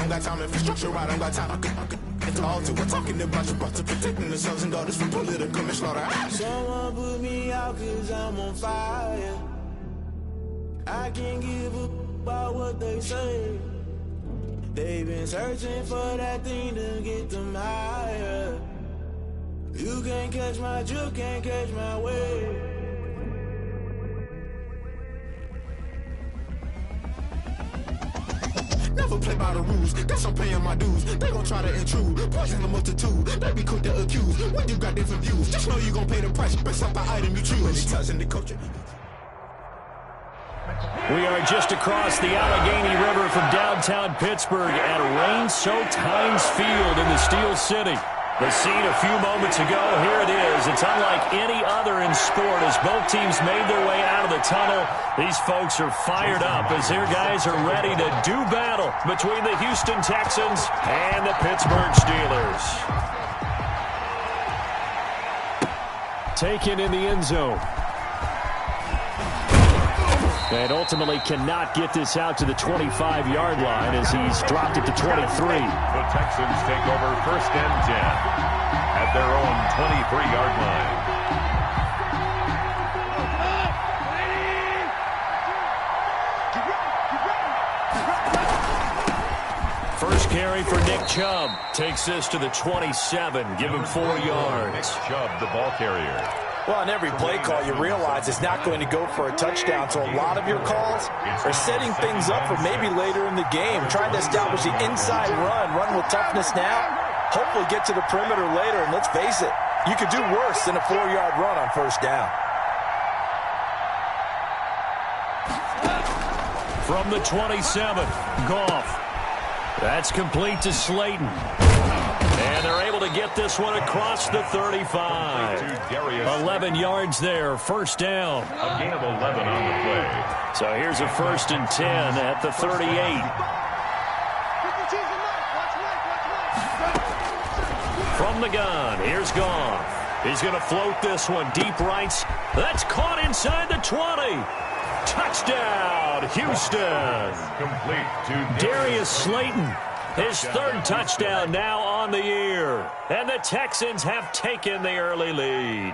don't got time. Infrastructure, I don't got time. I could talk to. We're talking about your brother, protecting the sons and daughters from political manslaughter. Someone put me out 'cause I'm on fire. I can't give up about what they say. They've been searching for that thing to get them higher. You can't catch my drift, can't catch my wave. Never play by the rules, guess I'm paying my dues. They gon' try to intrude, poison the multitude. They be quick to accuse, when you got different views. Just know you gon' pay the price, based off the item you choose. Touching the culture. We are just across the Allegheny River from downtown Pittsburgh at rain-soaked Heinz Field in the Steel City. The scene a few moments ago, here it is. It's unlike any other in sport as both teams made their way out of the tunnel. These folks are fired up as their guys are ready to do battle between the Houston Texans and the Pittsburgh Steelers. Taken in the end zone. And ultimately cannot get this out to the 25-yard line as he's dropped it to 23. The Texans take over 1st and 10 at their own 23-yard line. First carry for Nick Chubb. Takes this to the 27. Give him 4 yards. Nick Chubb, the ball carrier. Well, on every play call, you realize it's not going to go for a touchdown. So a lot of your calls are setting things up for maybe later in the game, trying to establish the inside run with toughness now, hopefully get to the perimeter later. And let's face it, you could do worse than a 4-yard run on 1st down. From the 27, Goff. That's complete to Slayton. And they're able to get this one across the 35. 11 yards there, 1st down. A gain of 11 on the play. So here's a 1st and 10 at the 38. From the gun, here's Goff. He's going to float this one deep right. That's caught inside the 20. Touchdown, Houston. Complete to Darius Slayton. His 3rd touchdown now on the year. And the Texans have taken the early lead.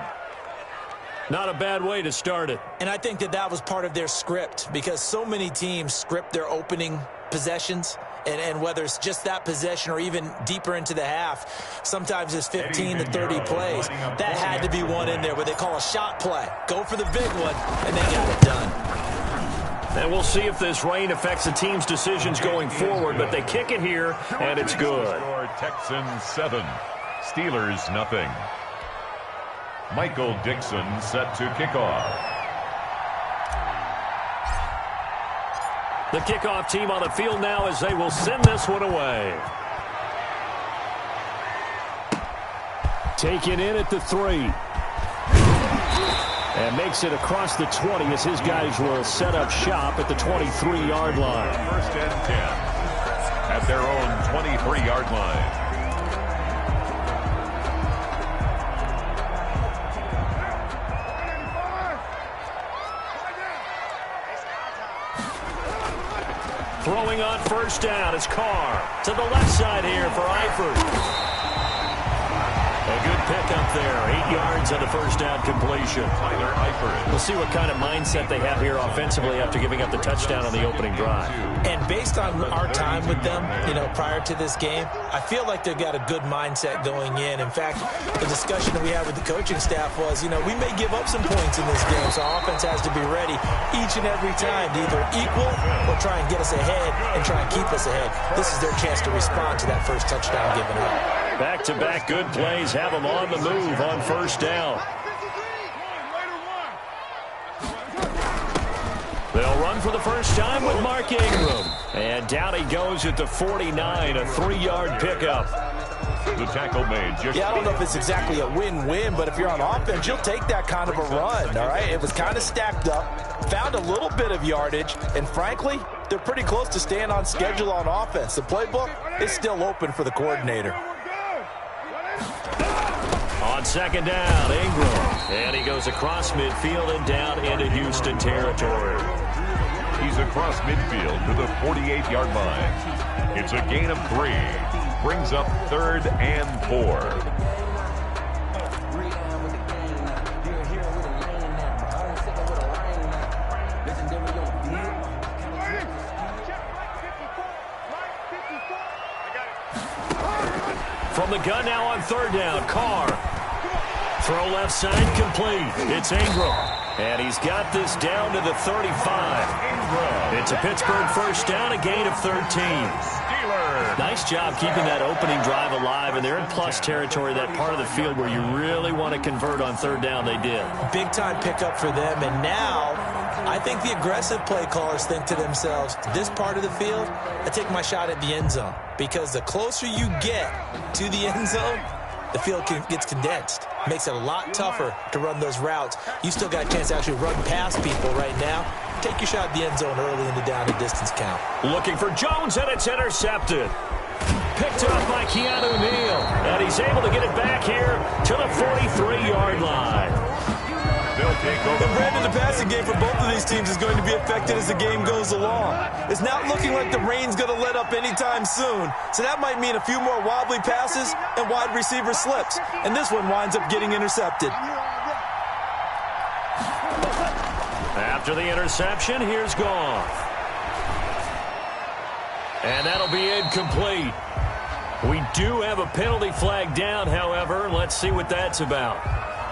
Not a bad way to start it. And I think that was part of their script because so many teams script their opening possessions. And whether it's just that possession or even deeper into the half, sometimes it's 15 to 30 plays. That had to be one in there where they call a shot play. Go for the big one, and they got it done. And we'll see if this rain affects the team's decisions going forward, but they kick it here, and it's good. Texans 7, Steelers nothing. Michael Dixon set to kick off. The kickoff team on the field now as they will send this one away. Taken in at the 3. And makes it across the 20 as his guys will set up shop at the 23-yard line. 1st and 10 at their own 23-yard line. Throwing on 1st down is Carr. To the left side here for Eifert. A good pickup there. 8 yards on the 1st down completion. Tyler Eifert. We'll see what kind of mindset they have here offensively after giving up the touchdown on the opening drive. And based on our time with them, prior to this game, I feel like they've got a good mindset going in. In fact, the discussion that we had with the coaching staff was, we may give up some points in this game, so our offense has to be ready each and every time to either equal or try and get us ahead and try and keep us ahead. This is their chance to respond to that first touchdown given up. Back-to-back good plays have them on the move on 1st down. They'll run for the first time with Mark Ingram. And down he goes at the 49, a 3-yard pickup. The tackle made. I don't know if it's exactly a win-win, but if you're on offense, you'll take that kind of a run, all right? It was kind of stacked up, found a little bit of yardage, and frankly, they're pretty close to staying on schedule on offense. The playbook is still open for the coordinator. On 2nd down, Ingram. And he goes across midfield and down into Houston territory. He's across midfield to the 48-yard line. It's a gain of 3. Brings up 3rd and 4. From the gun now on 3rd down. Carr. Throw left side complete. It's Ingram. And he's got this down to the 35. It's a Pittsburgh first down, a gain of 13. Nice job keeping that opening drive alive, and they're in plus territory, that part of the field where you really want to convert on 3rd down. They did. Big-time pickup for them, and now I think the aggressive play callers think to themselves, this part of the field, I take my shot at the end zone, because the closer you get to the end zone, the field gets condensed. Makes it a lot tougher to run those routes. You still got a chance to actually run past people right now. Take your shot at the end zone early in the down and distance count. Looking for Jones, and it's intercepted. Picked up by Keanu Neal. And he's able to get it back here to the 43-yard line. They'll take over. And Brandon, the passing game for both of these teams is going to be affected as the game goes along. It's not looking like the rain's going to let up anytime soon. So that might mean a few more wobbly passes and wide receiver slips. And this one winds up getting intercepted. After the interception, here's Goff. And that'll be incomplete. We do have a penalty flag down, however. Let's see what that's about.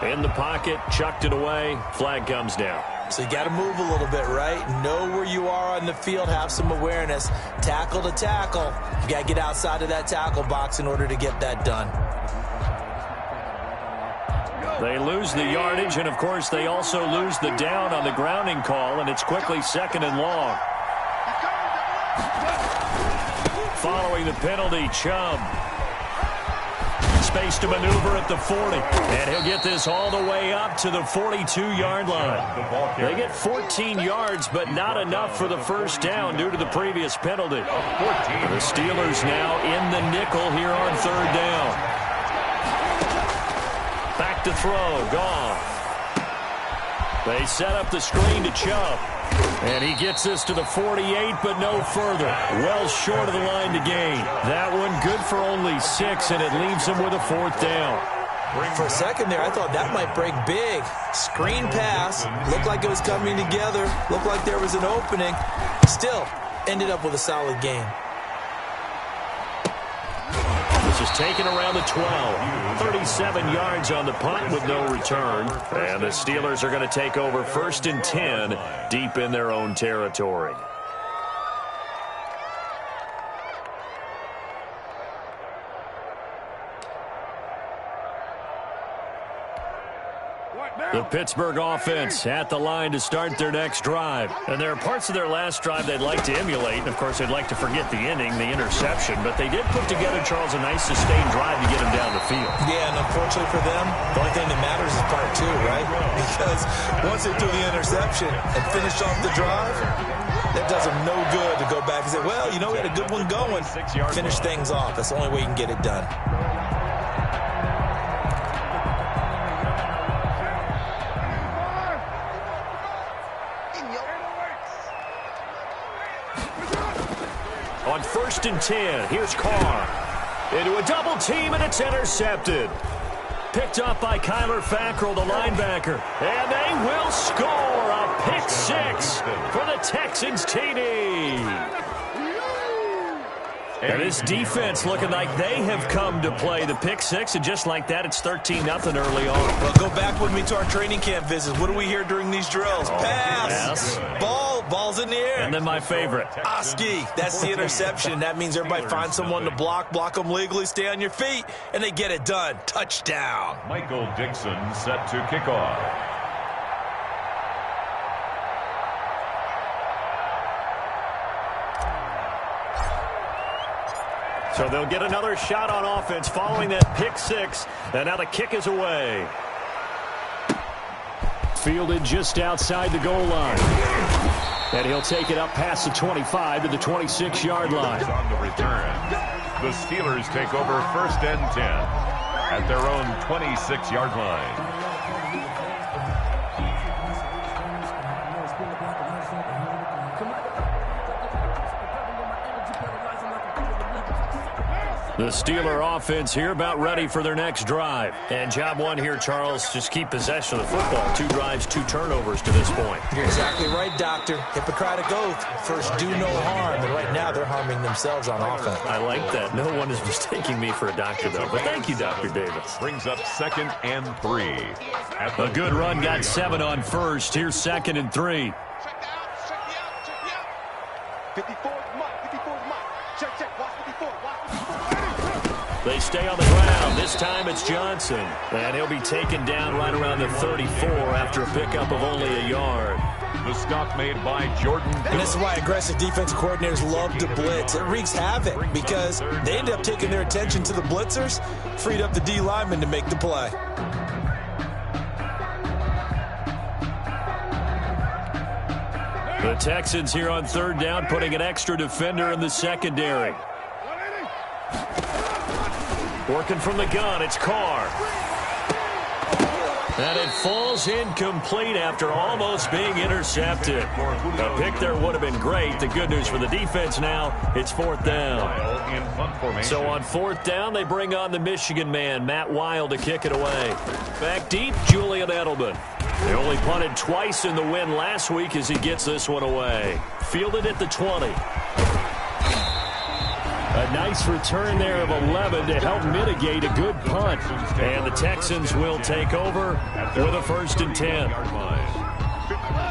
In the pocket, chucked it away, flag comes down. So you got to move a little bit, right? Know where you are on the field, have some awareness. Tackle to tackle. You got to get outside of that tackle box in order to get that done. They lose the yardage, and of course they also lose the down on the grounding call, and it's quickly 2nd and long. Following the penalty, Chubb. Space to maneuver at the 40. And he'll get this all the way up to the 42-yard line. They get 14 yards, but not enough for the first down due to the previous penalty. The Steelers now in the nickel here on 3rd down. Back to throw. Goff. They set up the screen to Chubb. And he gets this to the 48, but no further. Well short of the line to gain. That one good for only 6, and it leaves him with a 4th down. For a second there, I thought that might break big. Screen pass. Looked like it was coming together. Looked like there was an opening. Still, ended up with a solid game. This is taken around the 12. 37 yards on the punt with no return. And the Steelers are going to take over 1st and 10 deep in their own territory. The Pittsburgh offense at the line to start their next drive. And there are parts of their last drive they'd like to emulate. And, of course, they'd like to forget the inning, the interception. But they did put together, Charles, a nice sustained drive to get them down the field. Yeah, and unfortunately for them, the only thing that matters is part 2, right? Because once they threw the interception and finished off the drive, that does them no good to go back and say, well, you know, we had a good one going. Finish things off. That's the only way you can get it done. On 1st and 10, here's Carr. Into a double team, and it's intercepted. Picked up by Kyler Fackrell, the linebacker. And they will score a pick 6 for the Texans TD. And this defense looking like they have come to play the pick 6, and just like that, it's 13-0 early on. Well, go back with me to our training camp visits. What do we hear during these drills? Pass. Ball's in the air. And then my favorite. Oski. That's the interception. That means everybody finds someone to block them legally, stay on your feet, and they get it done. Touchdown. Michael Dixon set to kick off. So they'll get another shot on offense following that pick 6. And now the kick is away. Fielded just outside the goal line. And he'll take it up past the 25 to the 26-yard line. On the return, the Steelers take over 1st and 10 at their own 26-yard line. The Steeler offense here about ready for their next drive. And job one here, Charles, just keep possession of the football. 2 drives, 2 turnovers to this point. You're exactly right, Doctor. Hippocratic oath. First, do no harm. And right now, they're harming themselves on offense. I like that. No one is mistaking me for a doctor, though. But thank you, Dr. Davis. Brings up 2nd and 3. A good run got 7 on first. Here's 2nd and 3. 54 mark. Check. Watch 54. They stay on the ground. This time it's Johnson. And he'll be taken down right around the 34 after a pickup of only a yard. The stop made by Jordan. And this is why aggressive defensive coordinators love to blitz. It wreaks havoc because they end up taking their attention to the blitzers, freed up the D lineman to make the play. The Texans here on 3rd down, putting an extra defender in the secondary. Working from the gun, it's Carr. And it falls incomplete after almost being intercepted. A pick there would have been great. The good news for the defense now, it's 4th down. So on 4th down, they bring on the Michigan man, Matt Wild, to kick it away. Back deep, Julian Edelman. They only punted twice in the win last week as he gets this one away. Fielded at the 20. A nice return there of 11 to help mitigate a good punt. And the Texans will take over with a 1st and 10.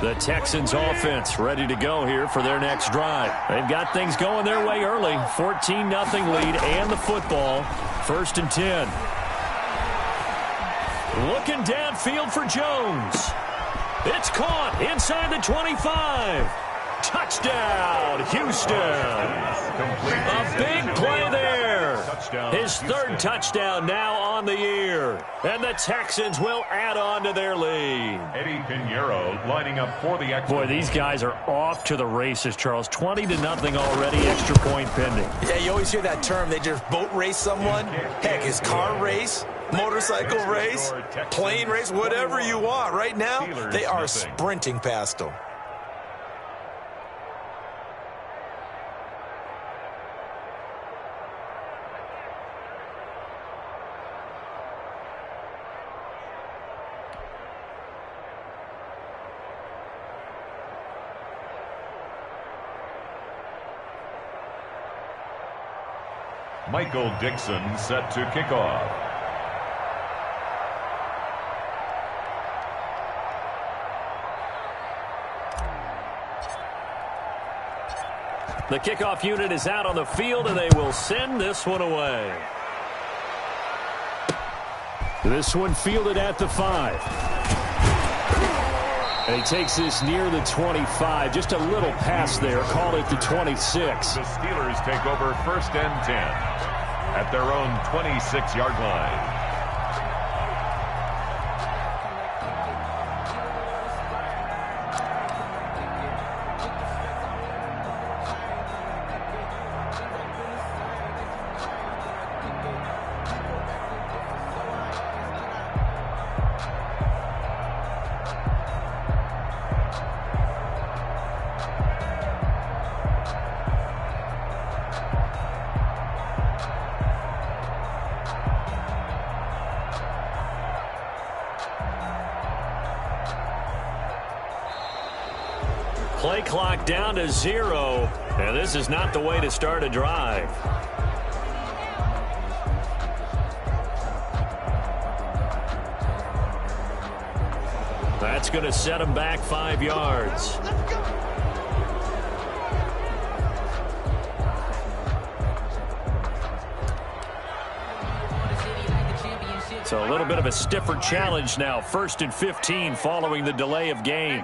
The Texans offense ready to go here for their next drive. They've got things going their way early. 14-0 lead and the football. 1st and 10. Looking downfield for Jones. It's caught inside the 25. Touchdown, Houston. A big play there. His 3rd touchdown now on the year. And the Texans will add on to their lead. Eddie Pinheiro lining up for the extra. Boy, these guys are off to the races, Charles. 20-0 already, extra point pending. Yeah, you always hear that term. They just boat race someone. Heck, is car race, motorcycle race, plane race, whatever you want. Right now, they are sprinting past them. Michael Dixon set to kick off. The kickoff unit is out on the field, and they will send this one away. This one fielded at the 5. And he takes this near the 25. Just a little pass there. Call it the 26. The Steelers take over 1st and 10 at their own 26-yard line. Play clock down to 0. And this is not the way to start a drive. That's going to set them back 5 yards. So a little bit of a stiffer challenge now. 1st and 15 following the delay of game.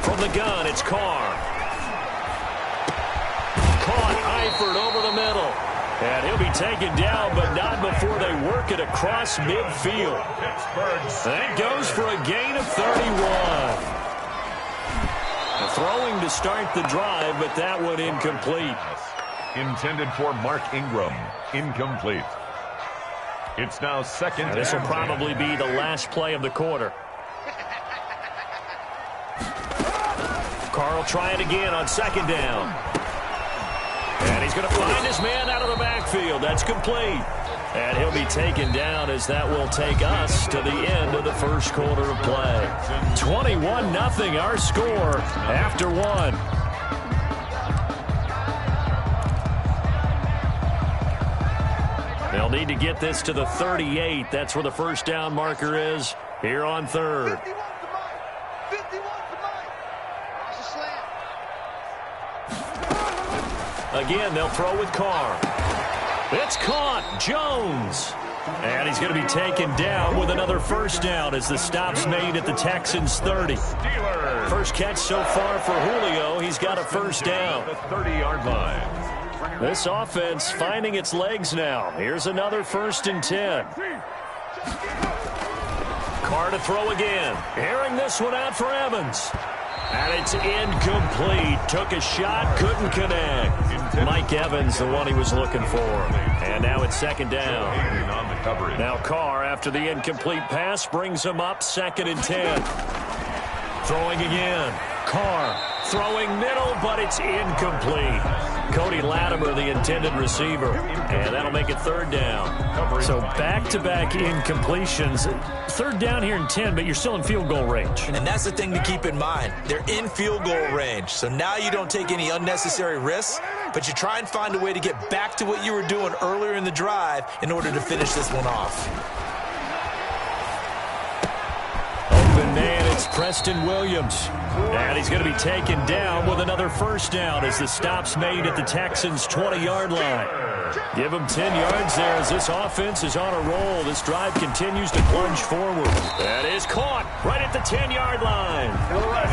From the gun, it's Carr. Caught, Eifert over the middle. And he'll be taken down, but not before they work it across midfield. That goes for a gain of 31. Throwing to start the drive, but that one incomplete. Intended for Mark Ingram. Incomplete. It's now 2nd. This will probably be the last play of the quarter. Carl try it again on second down. And he's going to find his man out of the backfield. That's complete. And he'll be taken down as that will take us to the end of the first quarter of play. 21-0 our score after one. They'll need to get this to the 38. That's where the first down marker is here on third. Again, they'll throw with Carr. It's caught. Jones. And he's going to be taken down with another first down as the stop's made at the Texans' 30. First catch so far for Julio. He's got a first down. The 30-yard line. This offense finding its legs now. Here's another 1st and 10. Carr to throw again. Airing this one out for Evans. And it's incomplete. Took a shot, couldn't connect. Mike Evans, the one he was looking for. And now it's second down. Now Carr, after the incomplete pass, brings him up 2nd and 10. Throwing again. Carr throwing middle, but it's incomplete. Cody Latimer, the intended receiver. And that'll make it 3rd down. So back-to-back incompletions. 3rd down here and 10, but you're still in field goal range. And that's the thing to keep in mind. They're in field goal range. So now you don't take any unnecessary risks, but you try and find a way to get back to what you were doing earlier in the drive in order to finish this one off. Open man, it's Preston Williams. And he's going to be taken down with another first down as the stop's made at the Texans' 20-yard line. Give him 10 yards there as this offense is on a roll. This drive continues to plunge forward. That is caught right at the 10-yard line.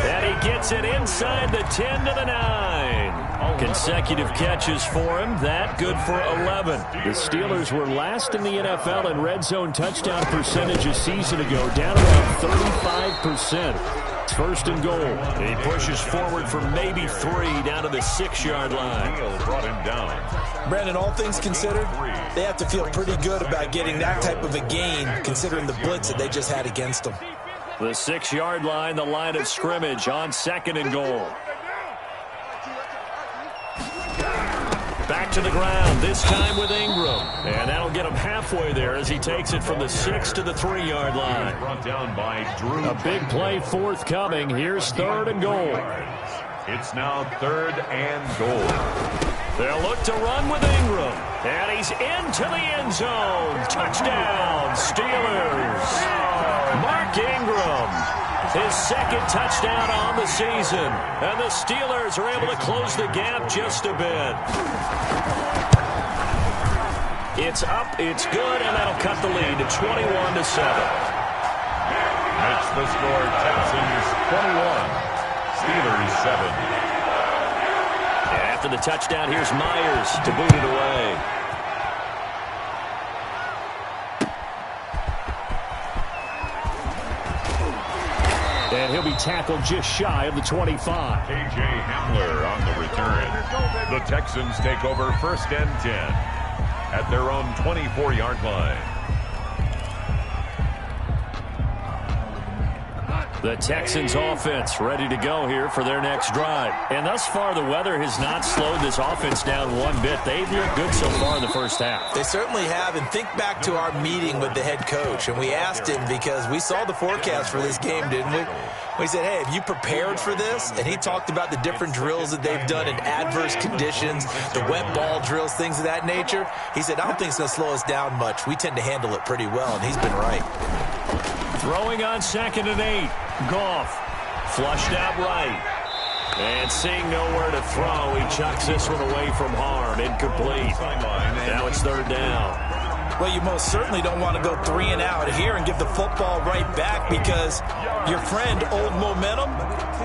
And he gets it inside the 10 to the 9. Consecutive catches for him. That good for 11. The Steelers were last in the NFL in red zone touchdown percentage a season ago, down around 35%. It's 1st and goal. He pushes forward for maybe 3 down to the 6-yard line. Brought him down. Brandon, all things considered, they have to feel pretty good about getting that type of a gain considering the blitz that they just had against them. The 6-yard line, the line of scrimmage on 2nd and goal. Back to the ground, this time with Ingram. And that'll get him halfway there as he takes it from the 6 to the 3-yard line. Brought down by Drew. A big play forthcoming. Here's 3rd and goal. It's now 3rd and goal. They'll look to run with Ingram. And he's into the end zone. Touchdown, Steelers. Mark Ingram. His 2nd touchdown on the season. And the Steelers are able to close the gap just a bit. It's up, it's good, and that'll cut the lead to 21-7. That's the score. Texans 21, Steelers 7. After the touchdown, here's Myers to boot it away. And he'll be tackled just shy of the 25. K.J. Hamler on the return. The Texans take over 1st and 10 at their own 24-yard line. The Texans offense ready to go here for their next drive. And thus far, the weather has not slowed this offense down one bit. They've looked good so far in the first half. They certainly have. And think back to our meeting with the head coach. And we asked him because we saw the forecast for this game, didn't we? We said, hey, have you prepared for this? And he talked about the different drills that they've done in adverse conditions, the wet ball drills, things of that nature. He said, I don't think it's going to slow us down much. We tend to handle it pretty well, and he's been right. Throwing on 2nd and 8. Goff flushed out right. And seeing nowhere to throw, he chucks this one away from harm. Incomplete. Now it's 3rd down. Well, you most certainly don't want to go 3 and out here and give the football right back because your friend, Old Momentum,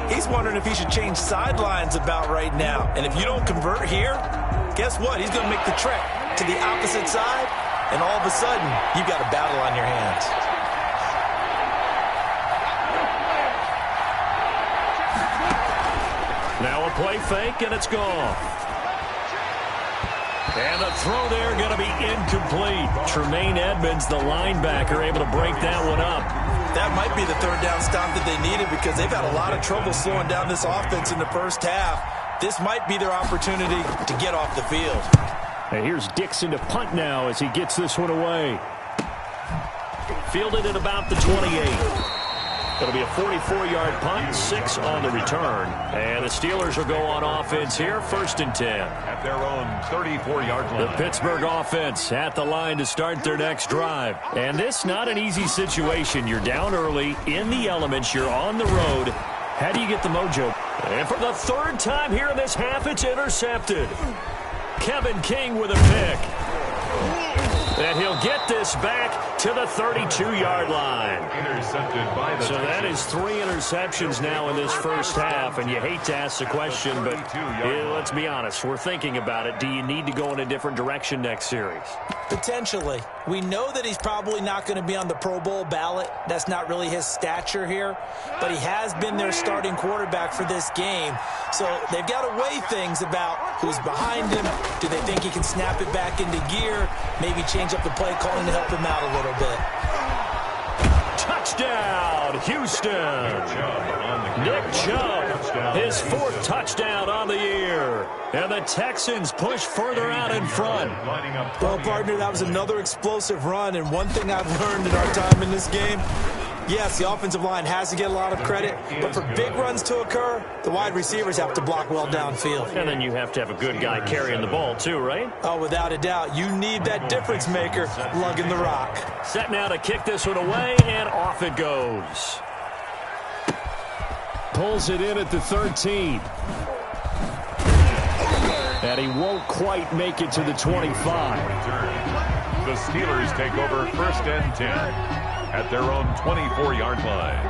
he's wondering if he should change sidelines about right now. And if you don't convert here, guess what? He's going to make the trek to the opposite side, and all of a sudden, you've got a battle on your hands. Now a play fake, and it's gone. And the throw there going to be incomplete. Tremaine Edmonds, the linebacker, able to break that one up. That might be the third down stop that they needed because they've had a lot of trouble slowing down this offense in the first half. This might be their opportunity to get off the field. And here's Dixon to punt now as he gets this one away. Fielded at about the 28. It'll be a 44-yard punt, 6 on the return. And the Steelers will go on offense here, 1st and 10. At their own 34-yard line. The Pittsburgh offense at the line to start their next drive. And this not an easy situation. You're down early, in the elements, you're on the road. How do you get the mojo? And for the 3rd time here in this half, it's intercepted. Kevin King with a pick. And he'll get this back to the 32-yard line. Intercepted by the So that is 3 interceptions now in this first half, and you hate to ask the question, but let's be honest, we're thinking about it. Do you need to go in a different direction next series? Potentially. We know that he's probably not going to be on the Pro Bowl ballot. That's not really his stature here, but he has been their starting quarterback for this game. So they've got to weigh things about who's behind him. Do they think he can snap it back into gear? Maybe change up the play calling to help him out a little bit. Touchdown, Houston. Nick Chubb, his 4th touchdown on the year. And the Texans push further out in front. Well, partner, that was another explosive run. And one thing I've learned in our time in this game, yes, the offensive line has to get a lot of credit, but for big runs to occur, the wide receivers have to block well downfield. And then you have to have a good guy carrying the ball too, right? Oh, without a doubt. You need that difference maker lugging the rock. Set now to kick this one away, and off it goes. Pulls it in at the 13. And he won't quite make it to the 25. The Steelers take over 1st and 10 at their own 24-yard line.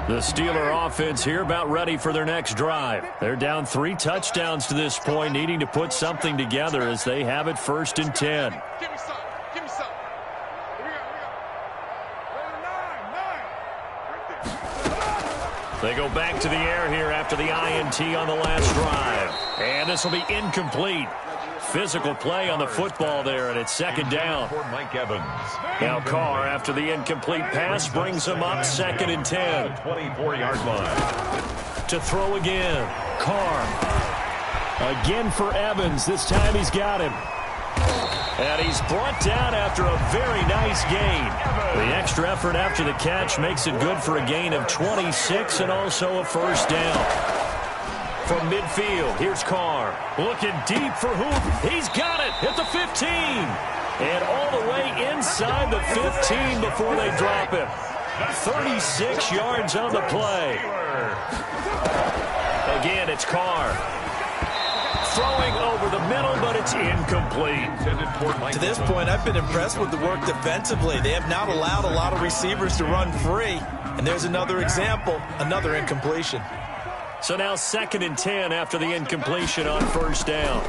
The Steeler offense here about ready for their next drive. They're down 3 touchdowns to this point, needing to put something together as they have it 1st and 10. Give me some. Give me some. Here we go. They go back to the air here after the INT on the last drive. And this will be incomplete. Physical play on the football there, and it's 2nd down. For Mike Evans. Now Carr, after the incomplete pass, brings him up 2nd and 10. 24-yard line. To throw again. Carr. Again for Evans. This time he's got him. And he's brought down after a very nice gain. The extra effort after the catch makes it good for a gain of 26 and also a 1st down. From midfield, here's Carr. Looking deep for who? He's got it at the 15. And all the way inside the 15 before they drop him. 36 yards on the play. Again, it's Carr. Throwing over the middle, but it's incomplete. To this point, I've been impressed with the work defensively. They have not allowed a lot of receivers to run free. And there's another example, another incompletion. So now 2nd and 10 after the incompletion on 1st down.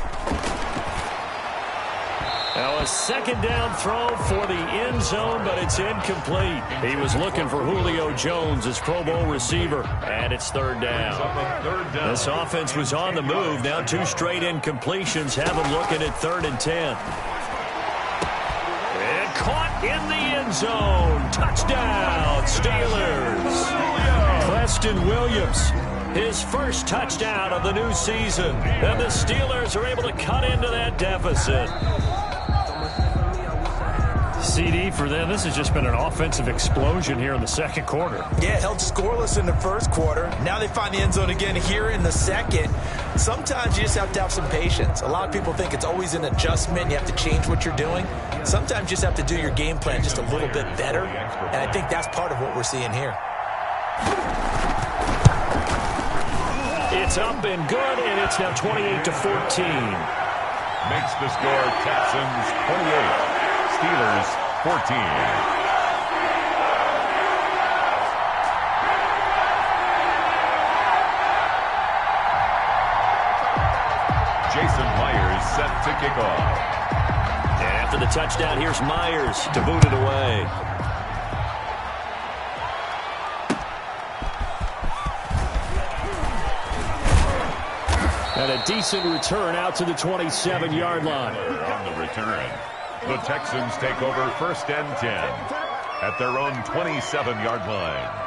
Now a 2nd down throw for the end zone, but it's incomplete. He was looking for Julio Jones, his Pro Bowl receiver, and it's 3rd down. This offense was on the move. Now 2 straight incompletions have him looking at 3rd and 10. And caught in the end zone. Touchdown, Steelers. Preston Williams. His 1st touchdown of the new season. And the Steelers are able to cut into that deficit. CD for them. This has just been an offensive explosion here in the 2nd quarter. Yeah, held scoreless in the 1st quarter. Now they find the end zone again here in the 2nd. Sometimes you just have to have some patience. A lot of people think it's always an adjustment. You have to change what you're doing. Sometimes you just have to do your game plan just a little bit better. And I think that's part of what we're seeing here. It's up and good, and it's now 28-14. Makes the score Texans 28, Steelers 14. Jason Myers set to kick off. And after the touchdown, here's Myers to boot it away. And a decent return out to the 27-yard line. On the return, the Texans take over 1st and 10 at their own 27-yard line.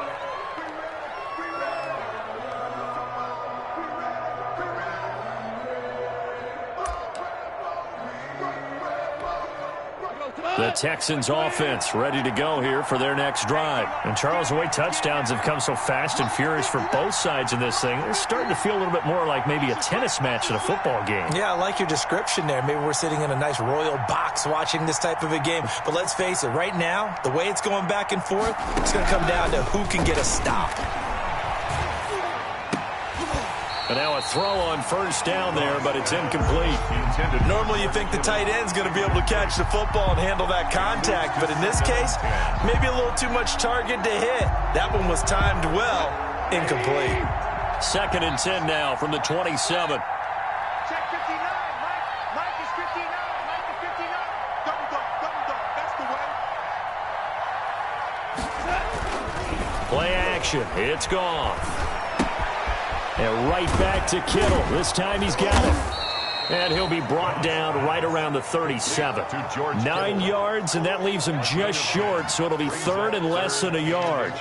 The Texans offense ready to go here for their next drive. And Charles, the way touchdowns have come so fast and furious for both sides in this thing, it's starting to feel a little bit more like maybe a tennis match at a football game. Yeah, I like your description there. Maybe we're sitting in a nice royal box watching this type of a game. But let's face it, right now, the way it's going back and forth, it's going to come down to who can get a stop. And now a throw on 1st down there, but it's incomplete. Normally you think the tight end's going to be able to catch the football and handle that contact, but in this case, maybe a little too much target to hit. That one was timed well. Incomplete. 2nd and 10 now from the 27. Check 59. Mike is 59. Mike is 59. Double dog. That's the way. Play action. It's gone. And right back to Kittle. This time he's got it. And he'll be brought down right around the 37. 9 yards, and that leaves him just short, so it'll be 3rd and less than a yard.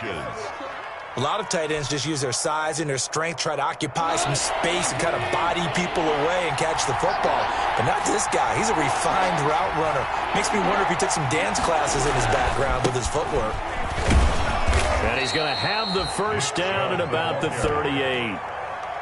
A lot of tight ends just use their size and their strength, try to occupy some space and kind of body people away and catch the football. But not this guy. He's a refined route runner. Makes me wonder if he took some dance classes in his background with his footwork. And he's going to have the 1st down at about the 38.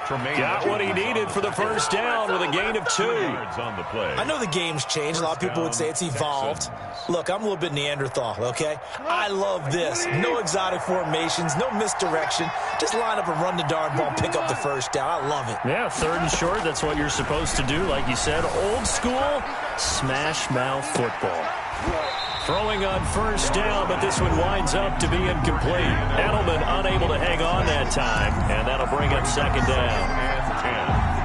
Got what he needed for the 1st down with a gain of 2. I know the game's changed. A lot of people would say it's evolved. Look, I'm a little bit Neanderthal, okay? I love this. No exotic formations, no misdirection. Just line up and run the darn ball, pick up the 1st down. I love it. Yeah, 3rd and short, that's what you're supposed to do. Like you said, old school, smash mouth football. Throwing on 1st down, but this one winds up to be incomplete. Edelman unable to hang on that time, and that'll bring up 2nd down.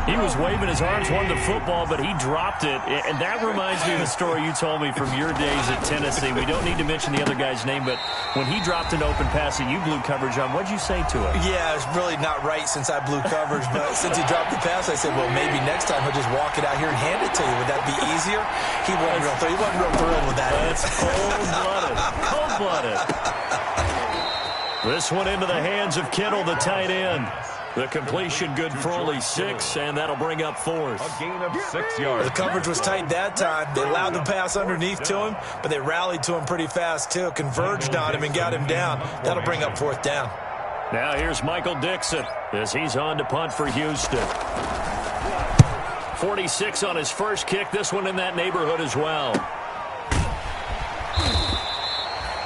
He was waving his arms, wanted the football, but he dropped it. And that reminds me of the story you told me from your days at Tennessee. We don't need to mention the other guy's name, but when he dropped an open pass that you blew coverage on, what'd you say to him? Yeah, it's really not right since I blew coverage, but since he dropped the pass, I said, well, maybe next time he'll just walk it out here and hand it to you. Would that be easier? He wasn't real thrilled with that. That's cold-blooded. Cold-blooded. This one into the hands of Kittle, the tight end. The completion good for only 6, and that'll bring up 4th. A gain of 6 yards. The coverage was tight that time. They allowed the pass underneath to him, but they rallied to him pretty fast, too. Converged on him and got him down. That'll bring up 4th down. Now here's Michael Dixon as he's on to punt for Houston. 46 on his first kick. This one in that neighborhood as well.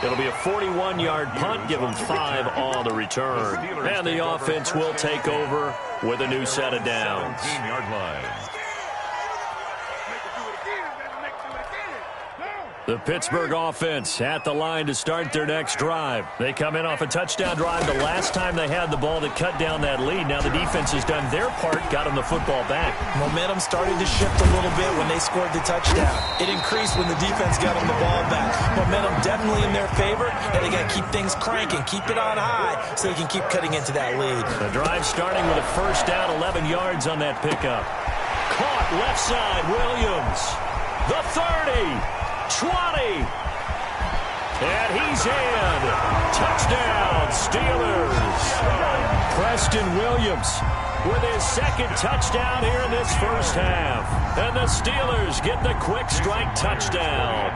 It'll be a 41-yard punt, give them 5 on the return. And the offense will take over with a new set of downs. 14-yard line. The Pittsburgh offense at the line to start their next drive. They come in off a touchdown drive the last time they had the ball that cut down that lead. Now the defense has done their part, got them the football back. Momentum started to shift a little bit when they scored the touchdown. It increased when the defense got them the ball back. Momentum definitely in their favor, and they got to keep things cranking, keep it on high so they can keep cutting into that lead. The drive starting with a 1st down, 11 yards on that pickup. Caught left side, Williams. The 30. 20. And he's in. Touchdown, Steelers. Preston Williams with his 2nd touchdown here in this first half. And the Steelers get the quick strike touchdown.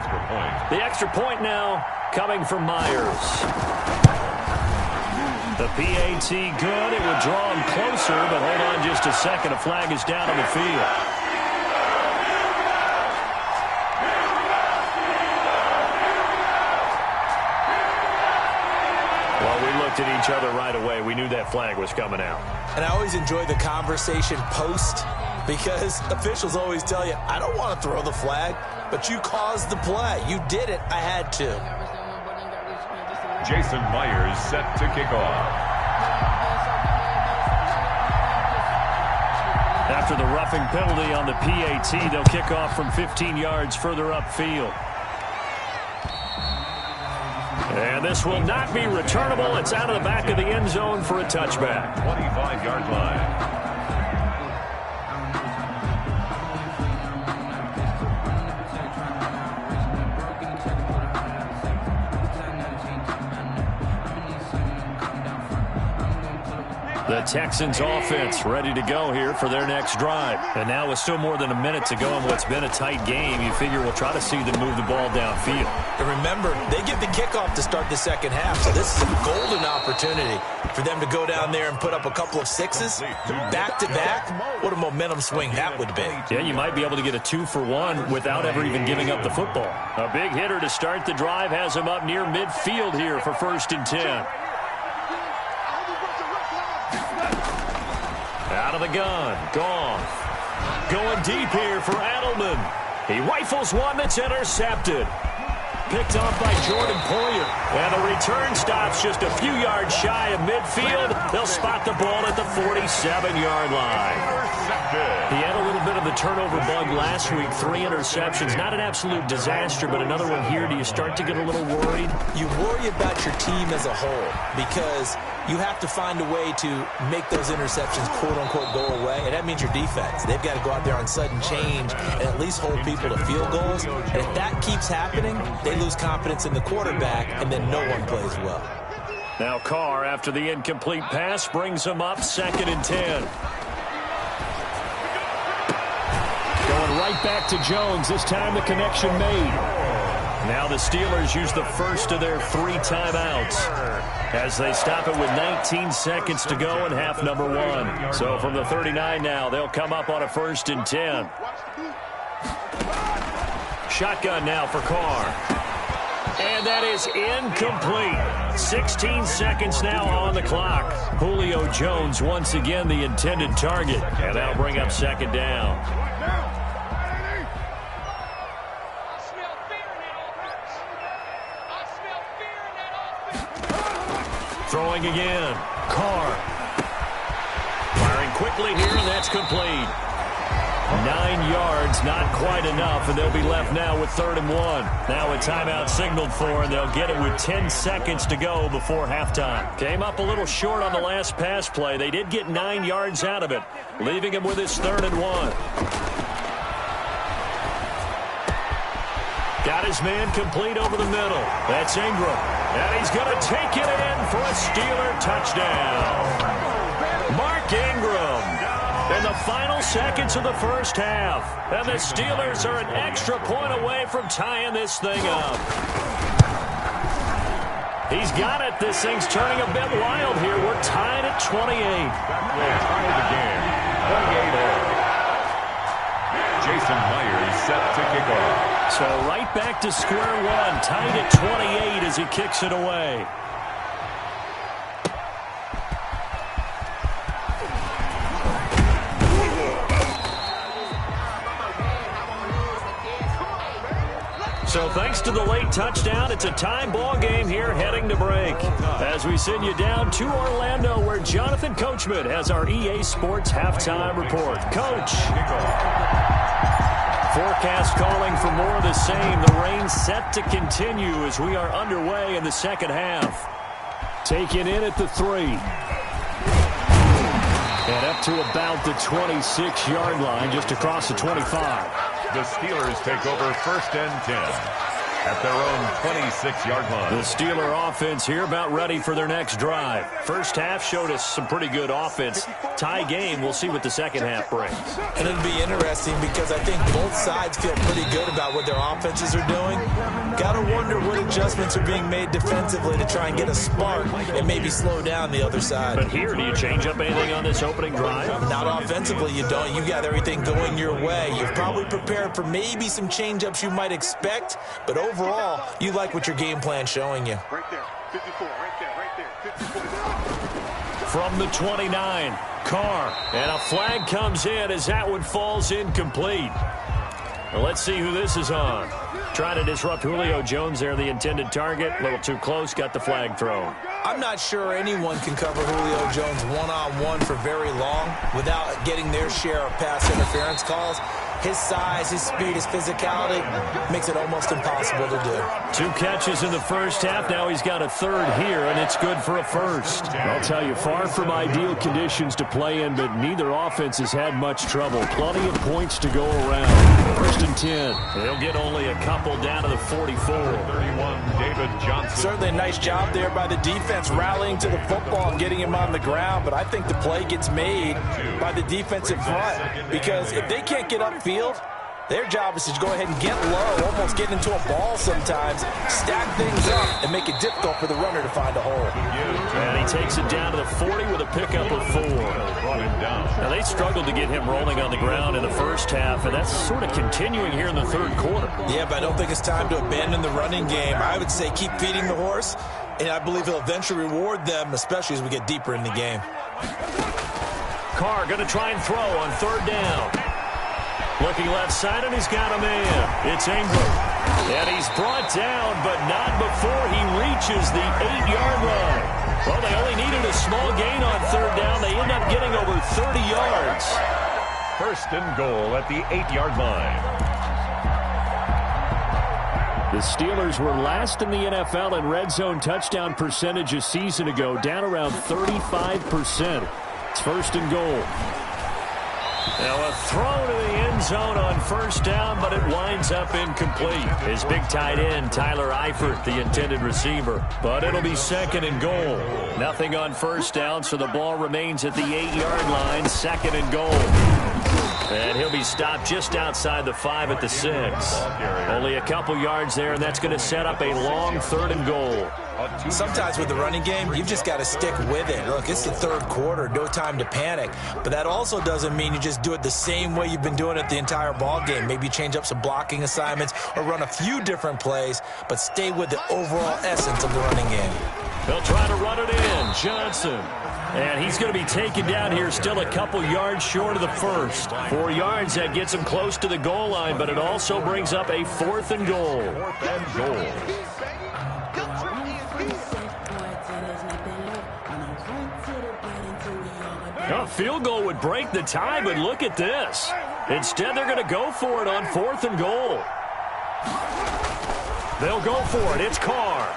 The extra point now coming from Myers. The PAT good. It would draw him closer, but hold on just a second. A flag is down on the field. At each other right away. We knew that flag was coming out. And I always enjoy the conversation post because officials always tell you, I don't want to throw the flag, but you caused the play. You did it. I had to. Jason Myers set to kick off. After the roughing penalty on the PAT, they'll kick off from 15 yards further upfield. And this will not be returnable. It's out of the back of the end zone for a touchback. 25-yard line. The Texans offense ready to go here for their next drive. And now with still more than a minute to go in what's been a tight game, you figure we'll try to see them move the ball downfield. And remember, they get the kickoff to start the second half, so this is a golden opportunity for them to go down there and put up a couple of sixes back-to-back. What a momentum swing that would be. Yeah, you might be able to get a 2-for-1 without ever even giving up the football. A big hitter to start the drive has him up near midfield here for 1st and 10. Out of the gun, Goff. Going deep here for Edelman. He rifles one that's intercepted. Picked off by Jordan Poyer. And the return stops just a few yards shy of midfield. They'll spot the ball at the 47-yard line. He had a little bit of the turnover bug last week. 3 interceptions. Not an absolute disaster, but another one here. Do you start to get a little worried? You worry about your team as a whole because you have to find a way to make those interceptions, quote-unquote, go away. And that means your defense. They've got to go out there on sudden change and at least hold people to field goals. And if that keeps happening, they lose confidence in the quarterback, and then no one plays well. Now Carr, after the incomplete pass, brings him up 2nd and 10. Going right back to Jones. This time the connection made. Now the Steelers use the first of their 3 timeouts as they stop it with 19 seconds to go in half number 1. So from the 39 now, they'll come up on a 1st and 10. Shotgun now for Carr. And that is incomplete. 16 seconds now on the clock. Julio Jones once again the intended target. And that'll bring up 2nd down. Throwing again. Carr. Firing quickly here, and that's complete. 9 yards, not quite enough, and they'll be left now with 3rd and 1. Now a timeout signaled for, and they'll get it with 10 seconds to go before halftime. Came up a little short on the last pass play. They did get 9 yards out of it, leaving him with his 3rd and 1. Got his man complete over the middle. That's Ingram. And he's going to take it in for a Steeler touchdown. Mark Ingram in the final seconds of the first half. And the Steelers are an extra point away from tying this thing up. He's got it. This thing's turning a bit wild here. We're tied at 28. That will tie the game. 28 all. Jason Myers set to kick off. So right back to square one, tied at 28 as he kicks it away. So thanks to the late touchdown, it's a tie ball game here heading to break. As we send you down to Orlando, where Jonathan Coachman has our EA Sports halftime report. Coach. Forecast calling for more of the same. The rain set to continue as we are underway in the second half. Taken in at the 3. And up to about the 26-yard line, just across the 25. The Steelers take over 1st and 10 at their own 26-yard line. The Steeler offense here about ready for their next drive. First half showed us some pretty good offense. Tie game, we'll see what the second half brings. And it'll be interesting because I think both sides feel pretty good about what their offenses are doing. Got to wonder what adjustments are being made defensively to try and get a spark and maybe slow down the other side. But here, do you change up anything on this opening drive? Not offensively, you don't. You got everything going your way. You've probably prepared for maybe some change-ups you might expect, but overall, you like what your game plan's showing you. Right there, 54, right there, 54. From the 29, Carr, and a flag comes in as that one falls incomplete. Well, let's see who this is on. Trying to disrupt Julio Jones there, the intended target. A little too close, got the flag thrown. I'm not sure anyone can cover Julio Jones one-on-one for very long without getting their share of pass interference calls. his size, his speed, his physicality makes it almost impossible to do. 2 catches in the first half. Now he's got a third here, and it's good for a first. I'll tell you, far from ideal conditions to play in, but neither offense has had much trouble. Plenty of points to go around. First and 10. They'll get only a couple down to the 44. 31, David Johnson. Certainly a nice job there by the defense rallying to the football and getting him on the ground, but I think the play gets made by the defensive front, because if they can't get upfield, their job is to go ahead and get low, almost get into a ball sometimes, stack things up, and make it difficult for the runner to find a hole. And he takes it down to the 40 with a pickup of 4. Now, they struggled to get him rolling on the ground in the first half, and that's sort of continuing here in the third quarter. Yeah, but I don't think it's time to abandon the running game. I would say keep feeding the horse, and I believe he'll eventually reward them, especially as we get deeper in the game. Carr going to try and throw on third down. Looking left side, and he's got a man. It's Ingram. And he's brought down, but not before he reaches the 8-yard line. Well, they only needed a small gain on third down. They end up getting over 30 yards. First and goal at the 8-yard line. The Steelers were last in the NFL in red zone touchdown percentage a season ago, down around 35%. It's first and goal. Now a throw to the end zone on first down, but it winds up incomplete. His big tight end, Tyler Eifert, the intended receiver. But it'll be second and goal. Nothing on first down, so the ball remains at the 8-yard line, second and goal. And he'll be stopped just outside the 5 at the 6. Only a couple yards there, and that's going to set up a long third and goal. Sometimes with the running game, you've just got to stick with it. Look, it's the third quarter, no time to panic. But that also doesn't mean you just do it the same way you've been doing it the entire ball game. Maybe change up some blocking assignments or run a few different plays, but stay with the overall essence of the running game. They'll try to run it in. Johnson. And he's going to be taken down here, still a couple yards short of the first. 4 yards, that gets him close to the goal line, but it also brings up a fourth and goal. Fourth and goal. A field goal would break the tie, but look at this. Instead, they're going to go for it on fourth and goal. They'll go for it. It's Carr.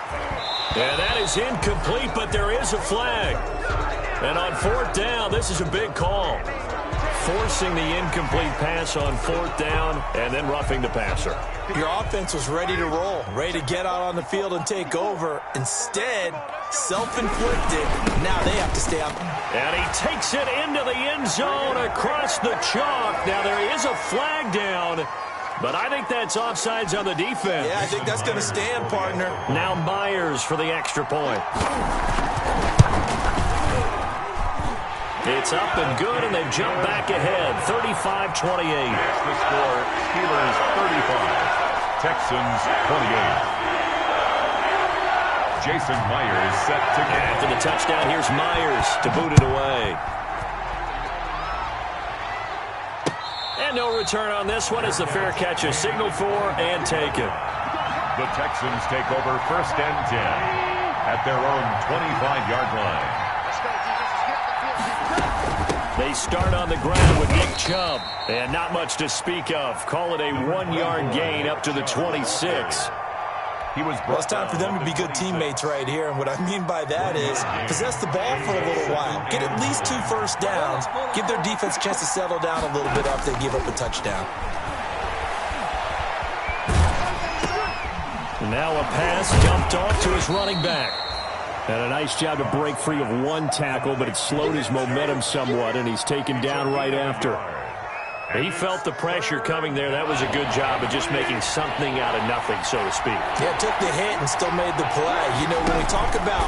And that is incomplete, but there is a flag. And on fourth down, this is a big call. Forcing the incomplete pass on fourth down and then roughing the passer. Your offense was ready to roll, ready to get out on the field and take over. Instead, self-inflicted. Now they have to stay up. And he takes it into the end zone across the chalk. Now there is a flag down, but I think that's offsides on the defense. Yeah, I think that's going to stand, partner. Now Myers for the extra point. It's up and good, and they've jumped back ahead, 35-28. That's the score, Steelers 35, Texans 28. Jason Myers set to go. After the touchdown, here's Myers to boot it away. And no return on this one as the fair catch is signaled for and taken. The Texans take over first and 10 at their own 25-yard line. They start on the ground with Nick Chubb, and not much to speak of. Call it a 1-yard gain up to the 26. Well, it's time for them to be good teammates right here, and what I mean by that is possess the ball for a little while. Get at least 2 first downs. Give their defense a chance to settle down a little bit after they give up a touchdown. Now a pass dumped off to his running back. And a nice job to break free of one tackle, but it slowed his momentum somewhat, and he's taken down right after. He felt the pressure coming there. That was a good job of just making something out of nothing, so to speak. Yeah, took the hit and still made the play. You know, when we talk about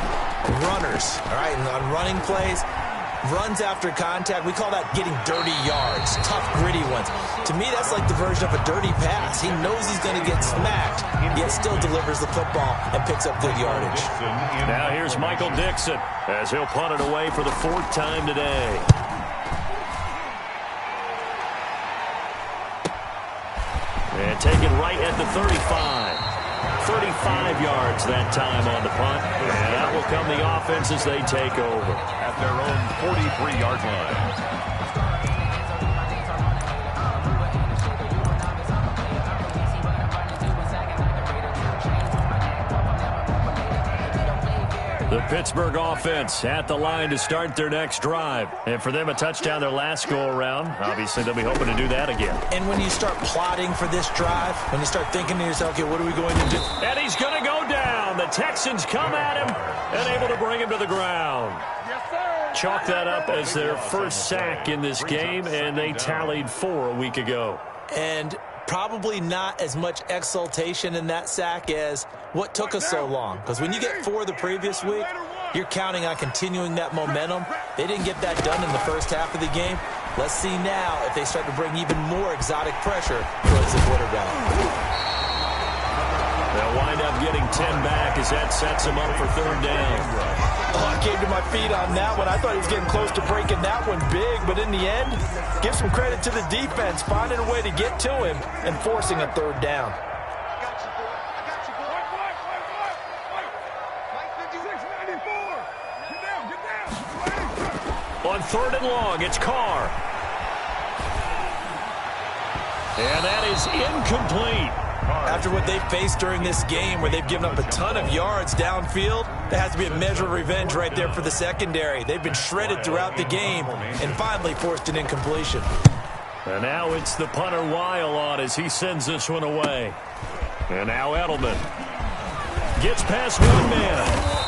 runners, all right, and on running plays, runs after contact, we call that getting dirty yards, tough, gritty ones. To me, that's like the version of a dirty pass. He knows he's going to get smacked, yet still delivers the football and picks up good yardage. Now here's Michael Dixon as he'll punt it away for the 4th time today. And taken right at the 35. 35 yards that time on the punt. And that will come the offense as they take over. At their own 43-yard line. The Pittsburgh offense at the line to start their next drive. And for them, a touchdown their last go-around. Obviously, they'll be hoping to do that again. And when you start plotting for this drive, when you start thinking to yourself, okay, what are we going to do? And he's going to go down. The Texans come at him and able to bring him to the ground. Chalk that up as their first sack in this game, and they tallied 4 a week ago. And probably not as much exultation in that sack as what took us so long. Because when you get 4 the previous week, you're counting on continuing that momentum. They didn't get that done in the first half of the game. Let's see now if they start to bring even more exotic pressure towards the quarterback. They'll wind up getting 10 back as that sets them up for 3rd down. Oh, I came to my feet on that one. I thought he was getting close to breaking that one big, but in the end, give some credit to the defense, finding a way to get to him and forcing a 3rd down. On 3rd and long, it's Carr. And that is incomplete. After what they've faced during this game where they've given up a ton of yards downfield, there has to be a measure of revenge right there for the secondary. They've been shredded throughout the game and finally forced an incompletion. And now it's the punter Weil on as he sends this one away. And now Edelman gets past one man.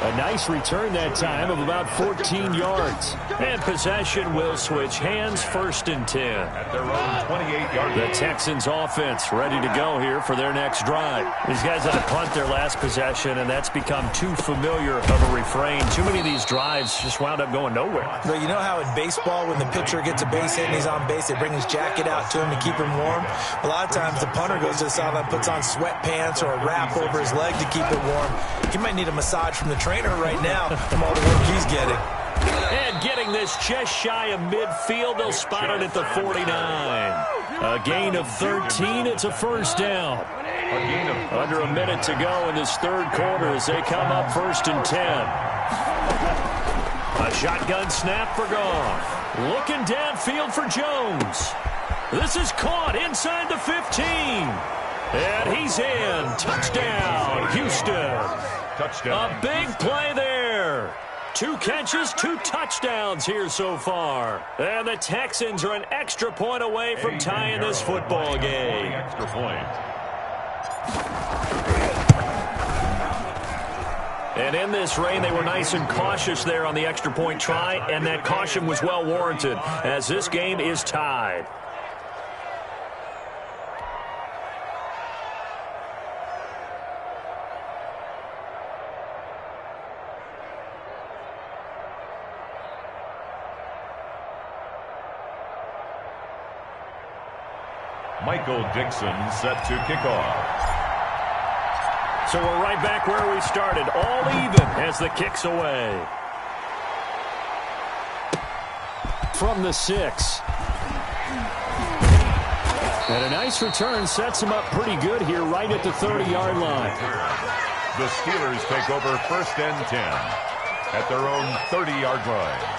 A nice return that time of about 14 yards. And possession will switch hands, 1st and 10. At their own 28-yard line. The Texans offense ready to go here for their next drive. These guys had to punt their last possession, and that's become too familiar of a refrain. Too many of these drives just wound up going nowhere. But you know how in baseball, when the pitcher gets a base hit and he's on base, they bring his jacket out to him to keep him warm? A lot of times the punter goes to the sideline, puts on sweatpants or a wrap over his leg to keep it warm. He might need a massage from the trainer right now from all the work he's getting. And getting this just shy of midfield, they'll spot it at the 49. A gain of 13, it's a 1st down. Under a minute to go in this 3rd quarter as they come up 1st and 10. A shotgun snap for Goff. Looking downfield for Jones. This is caught inside the 15. And he's in. Touchdown, Houston. Touchdown. A big play there. 2 catches, 2 touchdowns here so far. And the Texans are an extra point away from tying this football game. Extra point. And in this rain, they were nice and cautious there on the extra point try, and that caution was well warranted as this game is tied. Michael Dixon set to kick off. So we're right back where we started, all even as the kick's away. From the 6. And a nice return sets him up pretty good here right at the 30-yard line. The Steelers take over 1st and 10 at their own 30-yard line.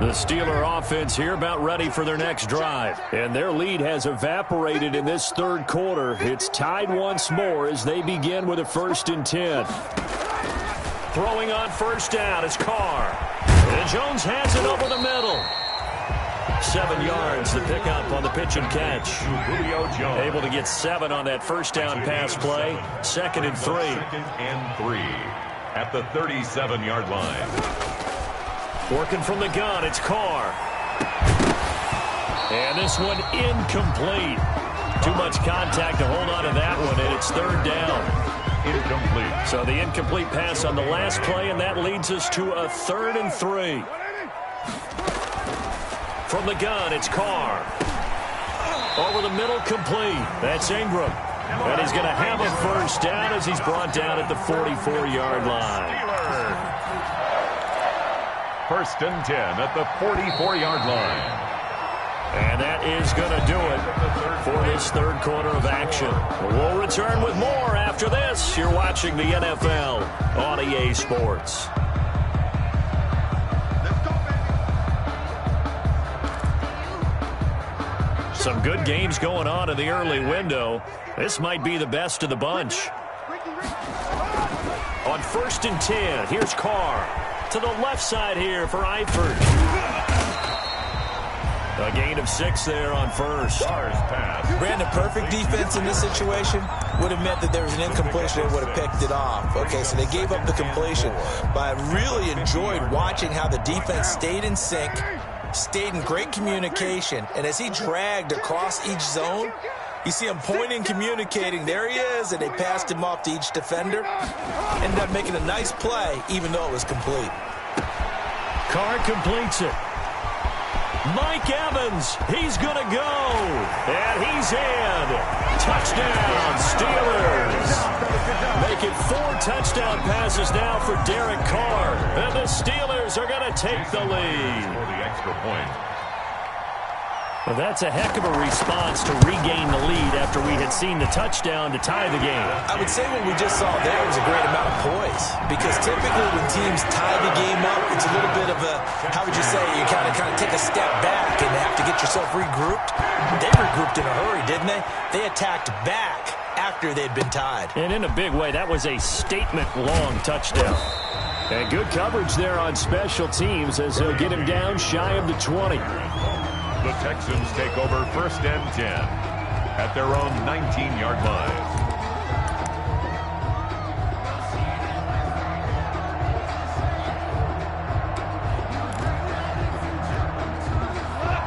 The Steeler offense here about ready for their next drive. And their lead has evaporated in this 3rd quarter. It's tied once more as they begin with a 1st and 10. Throwing on 1st down is Carr. And Jones has it over the middle. 7 yards to pick up on the pitch and catch. Able to get 7 on that 1st down pass play. 2nd and 3. 2nd and 3 at the 37-yard line. Working from the gun, it's Carr. And this one incomplete. Too much contact to hold on to that one, and it's 3rd down. Incomplete. So the incomplete pass on the last play, and that leads us to a 3rd and 3. From the gun, it's Carr. Over the middle, complete. That's Ingram. And he's going to have a 1st down as he's brought down at the 44-yard line. 1st and 10 at the 44-yard line. And that is going to do it for this third quarter of action. We'll return with more after this. You're watching the NFL on EA Sports. Some good games going on in the early window. This might be the best of the bunch. On 1st and 10, here's Carr. To the left side here for Eifert. A gain of 6 there on first. Brandon, perfect defense in this situation would have meant that there was an incompletion and would have picked it off. Okay, so they gave up the completion. But I really enjoyed watching how the defense stayed in sync, stayed in great communication, and as he dragged across each zone, you see him pointing, communicating. There he is, and they passed him off to each defender. Ended up making a nice play, even though it was complete. Carr completes it. Mike Evans, he's going to go. And he's in. Touchdown, Steelers. Make it 4 touchdown passes now for Derek Carr. And the Steelers are going to take the lead. For the extra point. Well, that's a heck of a response to regain the lead after we had seen the touchdown to tie the game. I would say what we just saw there was a great amount of poise, because typically when teams tie the game up, it's a little bit of a, how would you say, you kind of take a step back and have to get yourself regrouped. They regrouped in a hurry, didn't they? They attacked back after they'd been tied. And in a big way, that was a statement-long touchdown. And good coverage there on special teams as they'll get him down shy of the 20. The Texans take over 1st and 10 at their own 19-yard line.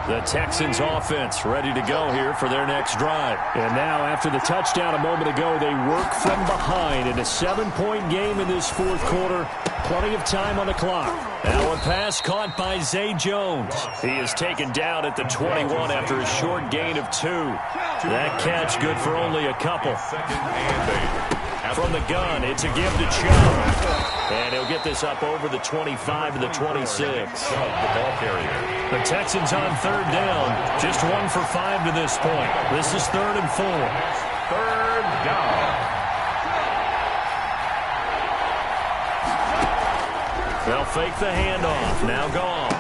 The Texans offense ready to go here for their next drive. And now after the touchdown a moment ago, they work from behind in a 7-point game in this fourth quarter. Plenty of time on the clock. Now a pass caught by Zay Jones. He is taken down at the 21 after a short gain of 2. That catch good for only a couple. From the gun, it's a give to Chubb. And he'll get this up over the 25 to the 26. The ball carrier. The Texans on 3rd down. Just 1 for 5 to this point. This is 3rd and 4. 3rd down. They'll fake the handoff. Now Goff.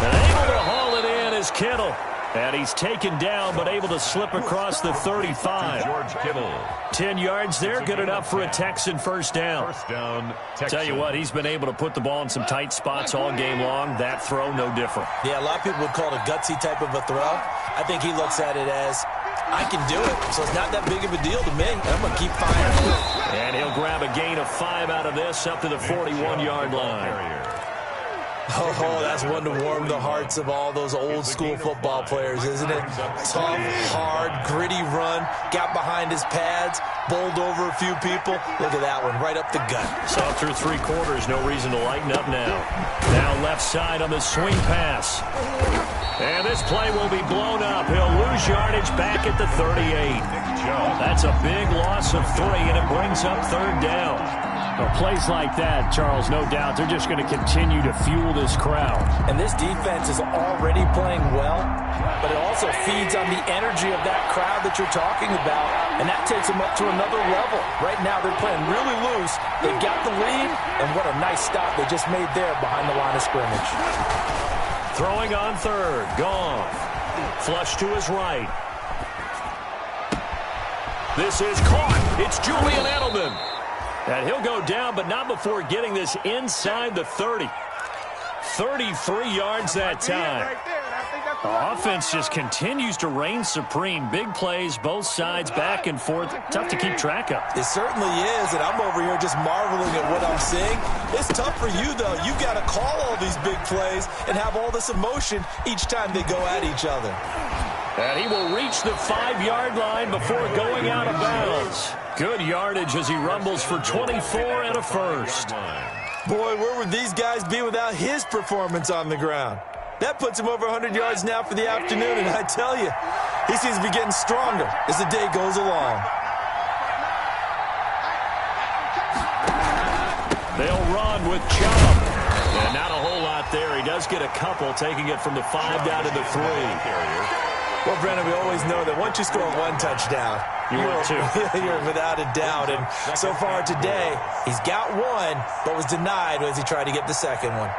And able to haul it in is Kittle. And he's taken down, but able to slip across the 35. George Kittle. 10 yards there, good enough for a Texan first down. First down, Texans. Tell you what, he's been able to put the ball in some tight spots all game long. That throw, no different. Yeah, a lot of people would call it a gutsy type of a throw. I think he looks at it as, I can do it, so it's not that big of a deal to me. I'm going to keep firing. And he'll grab a gain of 5 out of this up to the 41-yard line. Oh, that's one to warm the hearts of all those old-school football players, isn't it? Tough, hard, gritty run, got behind his pads, bowled over a few people. Look at that one, right up the gut. So through 3 quarters, no reason to lighten up now. Now left side on the swing pass. And this play will be blown up. He'll lose yardage back at the 38. That's a big loss of 3, and it brings up 3rd down. Well, plays like that, Charles, no doubt, they're just going to continue to fuel this crowd. And this defense is already playing well, but it also feeds on the energy of that crowd that you're talking about, and that takes them up to another level. Right now, they're playing really loose. They've got the lead, and what a nice stop they just made there behind the line of scrimmage. Throwing on 3rd, Goff. Flush to his right. This is caught. It's Julian Edelman. And he'll go down, but not before getting this inside the 30. 33 yards that time. The offense just continues to reign supreme. Big plays, both sides, back and forth. Tough to keep track of. It certainly is, and I'm over here just marveling at what I'm seeing. It's tough for you, though. You've got to call all these big plays and have all this emotion each time they go at each other. And he will reach the 5-yard line before going out of bounds. Good yardage as he rumbles for 24 and a first. Boy, where would these guys be without his performance on the ground? That puts him over 100 yards now for the afternoon, and I tell you, he seems to be getting stronger as the day goes along. They'll run with Chubb. And not a whole lot there. He does does get a couple, taking it from the 5 down to the 3. Well, Brennan, we always know that once you score one touchdown, you're without a doubt. And so far today, he's got one, but was denied as he tried to get the second one.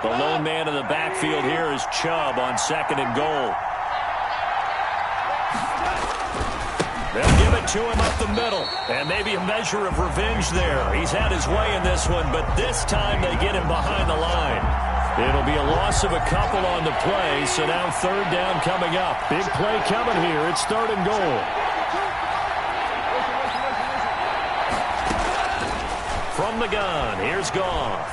The lone man in the backfield here is Chubb on 2nd and goal. They'll give it to him up the middle, and maybe a measure of revenge there. He's had his way in this one, but this time they get him behind the line. It'll be a loss of a couple on the play, so now 3rd down coming up. Big play coming here. It's 3rd and goal. From the gun, here's Goff.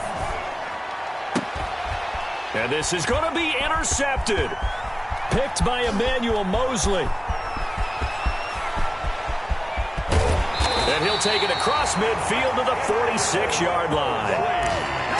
And this is going to be intercepted. Picked by Emmanuel Mosley. And he'll take it across midfield to the 46-yard line.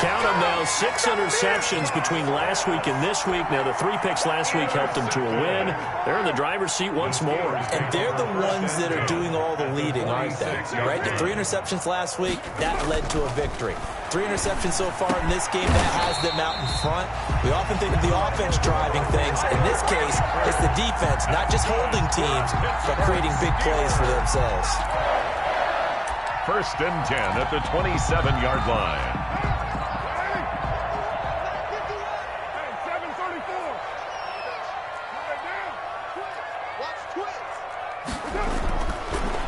Count them now, 6 interceptions between last week and this week. Now, the 3 picks last week helped them to a win. They're in the driver's seat once more. And they're the ones that are doing all the leading, aren't they? Right? The 3 interceptions last week, that led to a victory. 3 interceptions so far in this game, that has them out in front. We often think of the offense driving things. In this case, it's the defense, not just holding teams, but creating big plays for themselves. 1st and 10 at the 27-yard line.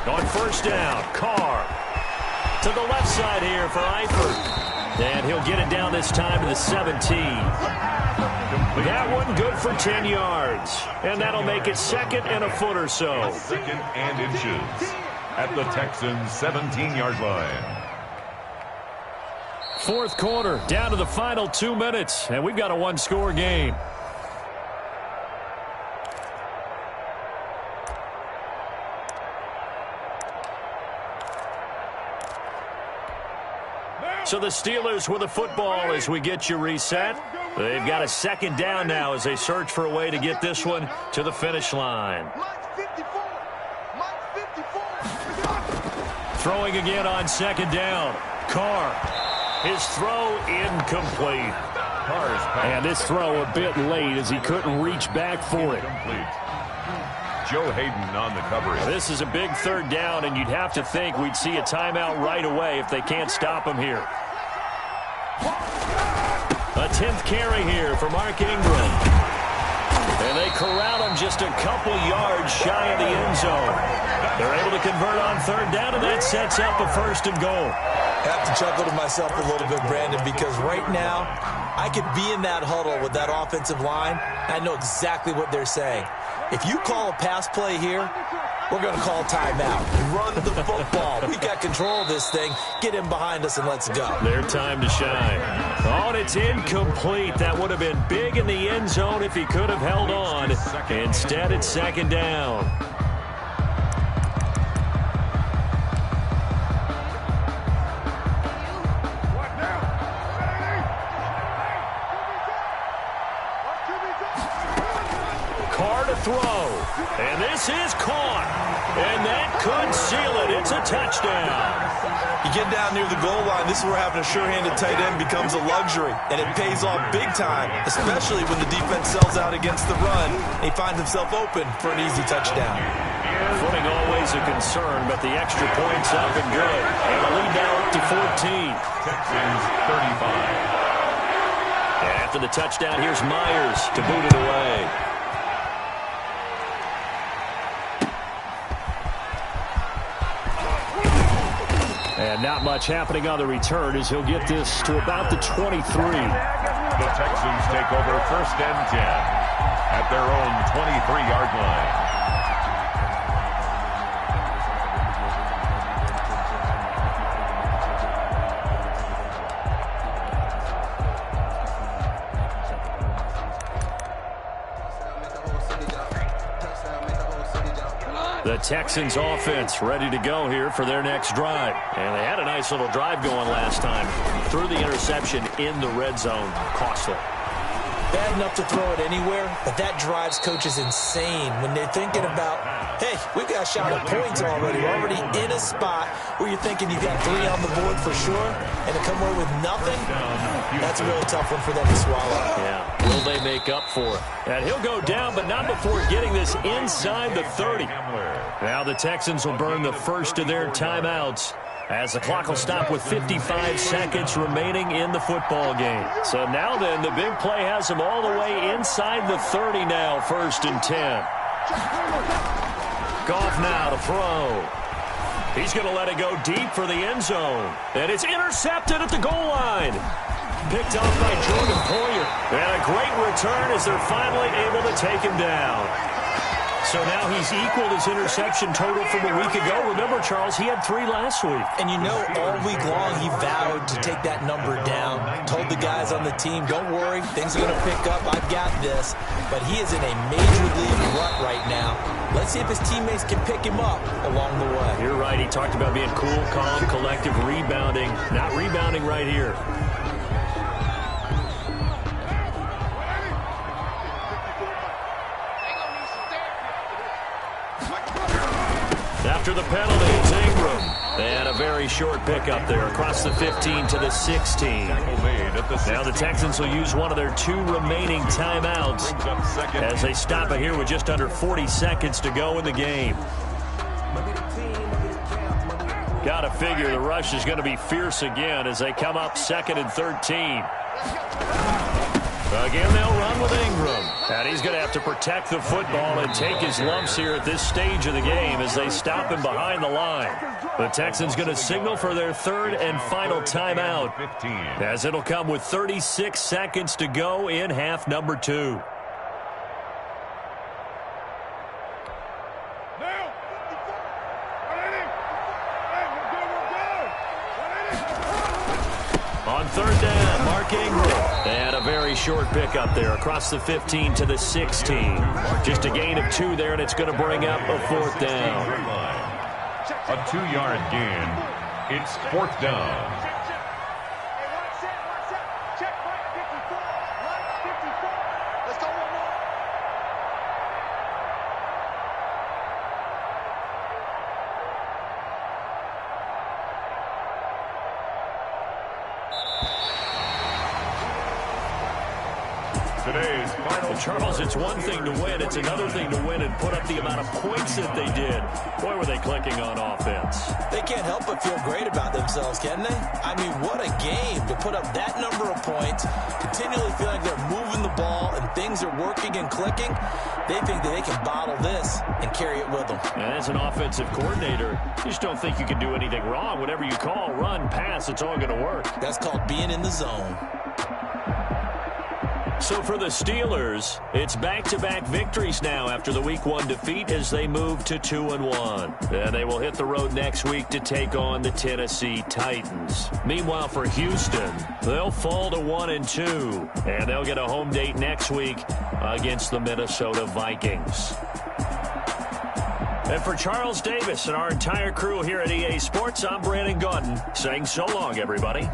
On 1st down, Carr to the left side here for Eifert. And he'll get it down this time to the 17. That one good for 10 yards. And that'll make it 2nd and a foot or so. 2nd and inches at the Texans' 17-yard line. 4th quarter, down to the final 2 minutes. And we've got a 1-score game. So the Steelers with the football as we get you reset. They've got a 2nd down now as they search for a way to get this one to the finish line. Throwing again on 2nd down. Carr. His throw incomplete. And this throw a bit late as he couldn't reach back for it. Joe Hayden on the coverage. This is a big 3rd down, and you'd have to think we'd see a timeout right away if they can't stop him here. A 10th carry here for Mark Ingram. And they corral him just a couple yards shy of the end zone. They're able to convert on 3rd down, and that sets up a 1st and goal. I have to chuckle to myself a little bit, Brandon, because right now I could be in that huddle with that offensive line. I know exactly what they're saying. If you call a pass play here, we're going to call timeout. Run the football. We got control of this thing. Get him behind us and let's go. Their time to shine. Oh, and it's incomplete. That would have been big in the end zone if he could have held on. Instead, it's 2nd down. Carr to throw. And this is caught. And that could seal it. It's a touchdown. You get down near the goal line, this is where having a sure-handed tight end becomes a luxury. And it pays off big time, especially when the defense sells out against the run. And he finds himself open for an easy touchdown. Footing always a concern, but the extra point's up and good. And the lead now up to 14. Texans 35. After the touchdown, here's Myers to boot it away. And not much happening on the return as he'll get this to about the 23. The Texans take over 1st and 10 at their own 23-yard line. The Texans offense ready to go here for their next drive. And they had a nice little drive going last time. Threw the interception in the red zone. Costly. bad enough to throw it anywhere, but that drives coaches insane when they're thinking about, hey, we've got a shot at points already. We're already in a spot where you're thinking you've got 3 on the board for sure, and to come away with nothing, that's a really tough one for them to swallow. Yeah, will they make up for it? And he'll go down, but not before getting this inside the 30. Now the Texans will burn the first of their timeouts, as the clock will stop with 55 seconds remaining in the football game. So now then, the big play has him all the way inside the 30 now, 1st and 10. Goff now to throw. He's going to let it go deep for the end zone. And it's intercepted at the goal line. Picked off by Jordan Poyer. And a great return as they're finally able to take him down. So now he's equaled his interception total from a week ago. Remember, Charles, he had 3 last week. And you know, all week long he vowed to take that number down. Told the guys on the team, don't worry, things are going to pick up. I've got this. But he is in a major league rut right now. Let's see if his teammates can pick him up along the way. You're right. He talked about being cool, calm, collective, rebounding. Not rebounding right here. After the penalty, it's Ingram. And a very short pickup there across the 15 to the 16. Now the Texans will use one of their 2 remaining timeouts as they stop it here with just under 40 seconds to go in the game. Got to figure the rush is going to be fierce again as they come up 2nd and 13. Again, they'll run with Ingram. And he's going to have to protect the football and take his lumps here at this stage of the game as they stop him behind the line. The Texans going to signal for their 3rd and final timeout, as it'll come with 36 seconds to go in half number 2. On 3rd down, Mark Ingram. And a very short pickup there across the 15 to the 16. Just a gain of 2 there, and it's going to bring up a 4th down. A 2-yard gain. It's 4th down. Charles, it's one thing to win. It's another thing to win and put up the amount of points that they did. Boy, were they clicking on offense. They can't help but feel great about themselves, can they? I mean, what a game to put up that number of points, continually feel like they're moving the ball and things are working and clicking. They think that they can bottle this and carry it with them. And as an offensive coordinator, you just don't think you can do anything wrong. Whatever you call, run, pass, it's all going to work. That's called being in the zone. So for the Steelers, it's back-to-back victories now after the Week 1 defeat as they move to 2-1. And they will hit the road next week to take on the Tennessee Titans. Meanwhile, for Houston, they'll fall to 1-2, and they'll get a home date next week against the Minnesota Vikings. And for Charles Davis and our entire crew here at EA Sports, I'm Brandon Gaudin saying so long, everybody.